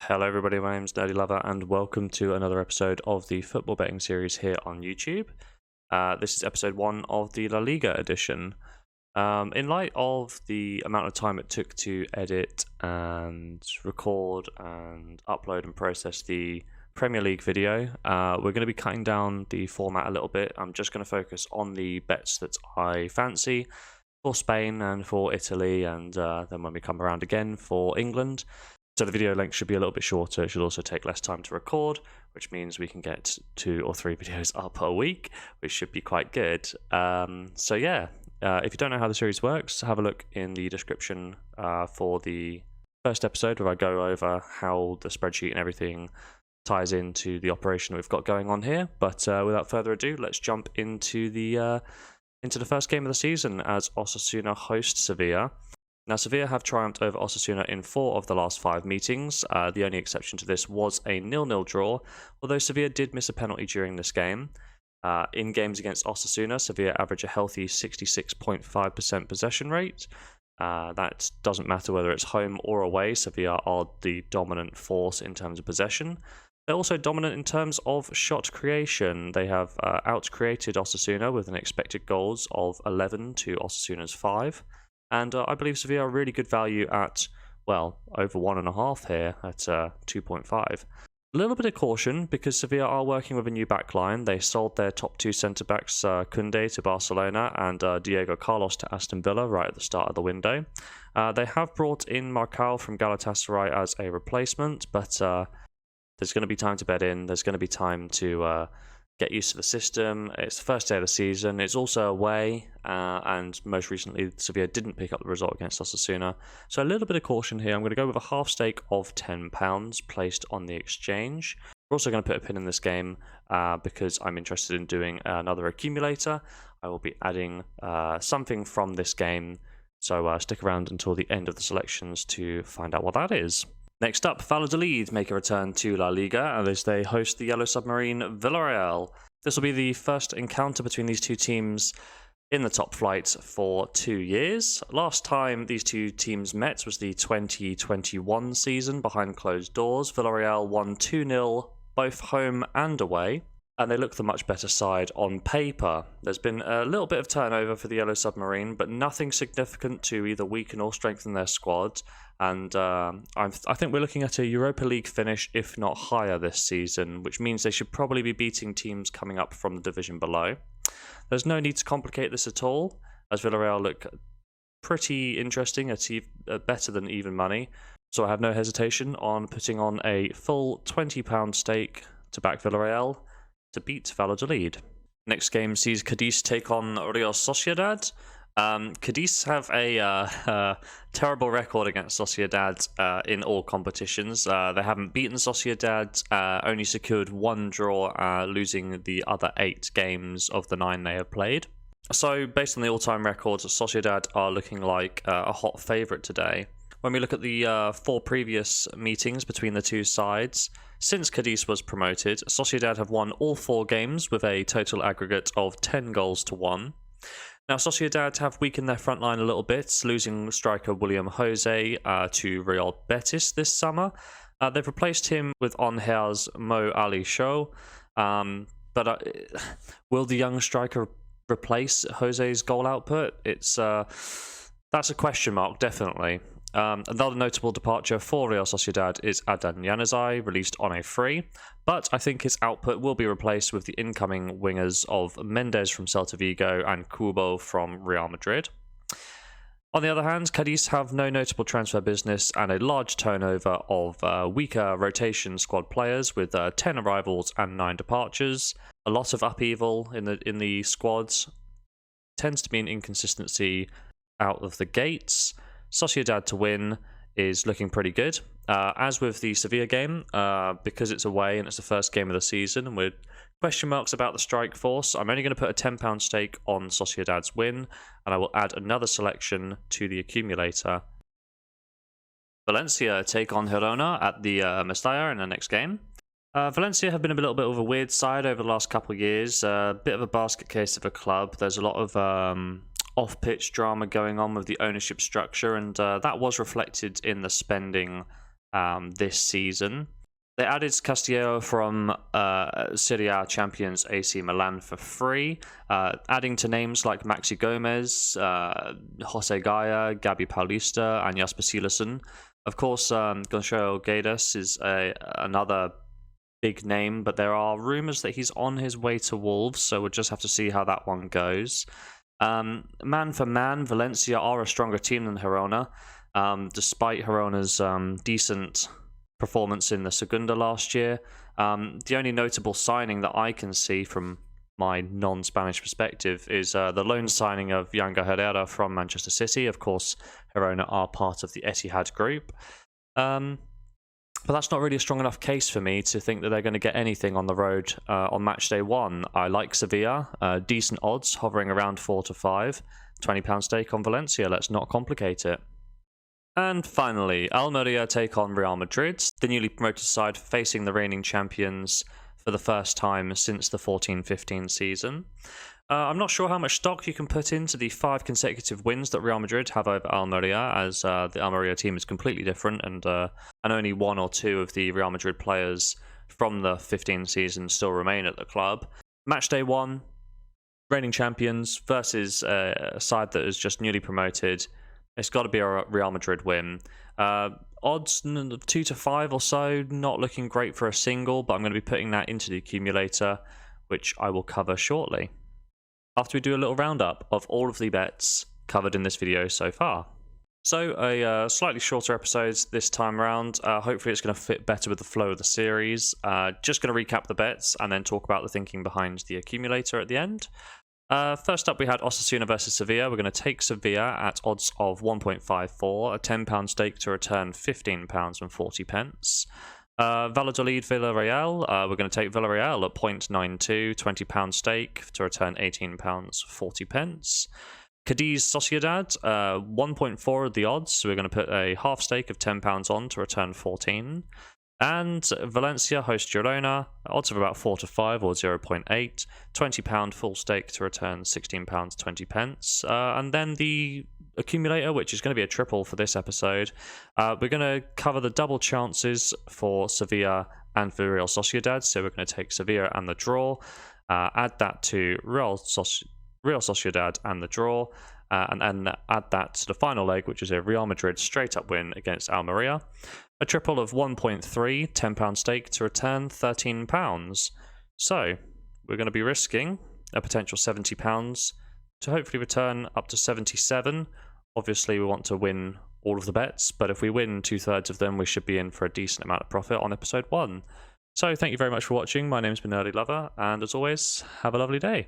Hello everybody, my name's Nerdy Lover and welcome to another episode of the football betting series here on YouTube. This is episode 1 of the La Liga edition. In light of the amount of time it took to edit and record and upload and process the Premier League video, we're going to be cutting down the format a little bit. I'm just going to focus on the bets that I fancy for Spain and for Italy, and then when we come around again for England. So the video length should be a little bit shorter. It should also take less time to record, which means we can get 2 or 3 videos up a week, which should be quite good. If you don't know how the series works, have a look in the description for the first episode where I go over how the spreadsheet and everything ties into the operation we've got going on here. But without further ado, let's jump into the first game of the season as Osasuna host Sevilla. Now, Sevilla have triumphed over Osasuna in 4 of the last 5 meetings. The only exception to this was a 0-0 draw, although Sevilla did miss a penalty during this game. In games against Osasuna, Sevilla average a healthy 66.5% possession rate. That doesn't matter whether it's home or away. Sevilla are the dominant force in terms of possession. They're also dominant in terms of shot creation. They have out-created Osasuna with an expected goals of 11 to Osasuna's 5. And I believe Sevilla are really good value at, well, over 1.5 here at 2.5. A little bit of caution because Sevilla are working with a new backline. They sold their top 2 centre-backs, Koundé to Barcelona and Diego Carlos to Aston Villa right at the start of the window. They have brought in Marcao from Galatasaray as a replacement, but there's going to be time to bed in. There's going to be time to get used to the system. It's the first day of the season. It's also away, and most recently Sevilla didn't pick up the result against Osasuna. So a little bit of caution here. I'm going to go with a half stake of £10 placed on the exchange. We're also going to put a pin in this game because I'm interested in doing another accumulator. I will be adding something from this game, so stick around until the end of the selections to find out what that is. Next up, Valladolid make a return to La Liga as they host the Yellow Submarine Villarreal. This will be the first encounter between these two teams in the top flight for 2 years. Last time these two teams met was the 2021 season behind closed doors. Villarreal won 2-0, both home and away, and they look the much better side on paper. There's been a little bit of turnover for the Yellow Submarine, but nothing significant to either weaken or strengthen their squad. And I think we're looking at a Europa League finish, if not higher, this season, which means they should probably be beating teams coming up from the division below. There's no need to complicate this at all, as Villarreal look pretty interesting, better than even money. So I have no hesitation on putting on a full £20 stake to back Villarreal to beat Valladolid. Next game sees Cadiz take on Real Sociedad. Cadiz have a terrible record against Sociedad in all competitions. They haven't beaten Sociedad, only secured 1 draw, losing the other 8 games of the 9 they have played. So based on the all-time records, Sociedad are looking like a hot favourite today. When we look at the 4 previous meetings between the two sides, since Cadiz was promoted, Sociedad have won all 4 games with a total aggregate of 10 goals to 1. Now, Sociedad have weakened their front line a little bit, losing striker William Jose to Real Betis this summer. They've replaced him with Angers Mo Ali Show, but will the young striker replace Jose's goal output? That's a question mark, definitely. Another notable departure for Real Sociedad is Adnan Januzaj, released on a free, but I think his output will be replaced with the incoming wingers of Mendes from Celta Vigo and Kubo from Real Madrid. On the other hand, Cadiz have no notable transfer business and a large turnover of weaker rotation squad players with 10 arrivals and 9 departures. A lot of upheaval in the squads. Tends to be an inconsistency out of the gates. Sociedad to win is looking pretty good. As with the Sevilla game, because it's away and it's the first game of the season, and with question marks about the strike force, I'm only going to put a £10 stake on Sociedad's win, and I will add another selection to the accumulator. Valencia take on Girona at the Mestalla in the next game. Valencia have been a little bit of a weird side over the last couple of years. A bit of a basket case of a club. There's a lot of off-pitch drama going on with the ownership structure, and that was reflected in the spending this season. They added Castillo from Serie A champions AC Milan for free, adding to names like Maxi Gomez, Jose Gaya, Gabi Paulista, and Jasper Silason. Of course, Gonçalo Guedes is another big name, but there are rumours that he's on his way to Wolves, so we'll just have to see how that one goes. Man for man, Valencia are a stronger team than Girona, despite Girona's decent performance in the Segunda last year. The only notable signing that I can see from my non-Spanish perspective is the loan signing of Yanga Herrera from Manchester City. Of course, Girona are part of the Etihad group. But that's not really a strong enough case for me to think that they're going to get anything on the road on match day 1. I like Sevilla, decent odds, hovering around 4 to 5. £20 stake on Valencia, let's not complicate it. And finally, Almeria take on Real Madrid, the newly promoted side facing the reigning champions for the first time since the 14-15 season. I'm not sure how much stock you can put into the 5 consecutive wins that Real Madrid have over Almeria, as the Almeria team is completely different, and only 1 or 2 of the Real Madrid players from the 15 season still remain at the club. Match day 1, reigning champions versus a side that is just newly promoted. It's got to be a Real Madrid win. Odds 2 to 5 or so, not looking great for a single, but I'm going to be putting that into the accumulator, which I will cover shortly, after we do a little roundup of all of the bets covered in this video so far. So a slightly shorter episode this time around. Hopefully it's going to fit better with the flow of the series. Just going to recap the bets and then talk about the thinking behind the accumulator at the end. First up, we had Osasuna versus Sevilla. We're going to take Sevilla at odds of 1.54, a £10 stake to return £15.40. Valladolid Villarreal, we're going to take Villarreal at 0.92, £20 stake to return £18.40. Cadiz Sociedad, 1.4 of the odds, so we're going to put a half stake of £10 on to return 14. And Valencia host Girona, odds of about 4 to 5 or 0.8, £20 full stake to return £16.20. And then the accumulator, which is going to be a triple for this episode. We're going to cover the double chances for Sevilla and for Real Sociedad. So we're going to take Sevilla and the draw, add that to Real Sociedad and the draw, and then add that to the final leg, which is a Real Madrid straight-up win against Almeria. A triple of 1.3, £10 stake to return £13. So we're going to be risking a potential £70 to hopefully return up to 77. Obviously, we want to win all of the bets, but if we win 2/3 of them, we should be in for a decent amount of profit on episode 1. So thank you very much for watching. My name's been Nerdy Lover, and as always, have a lovely day.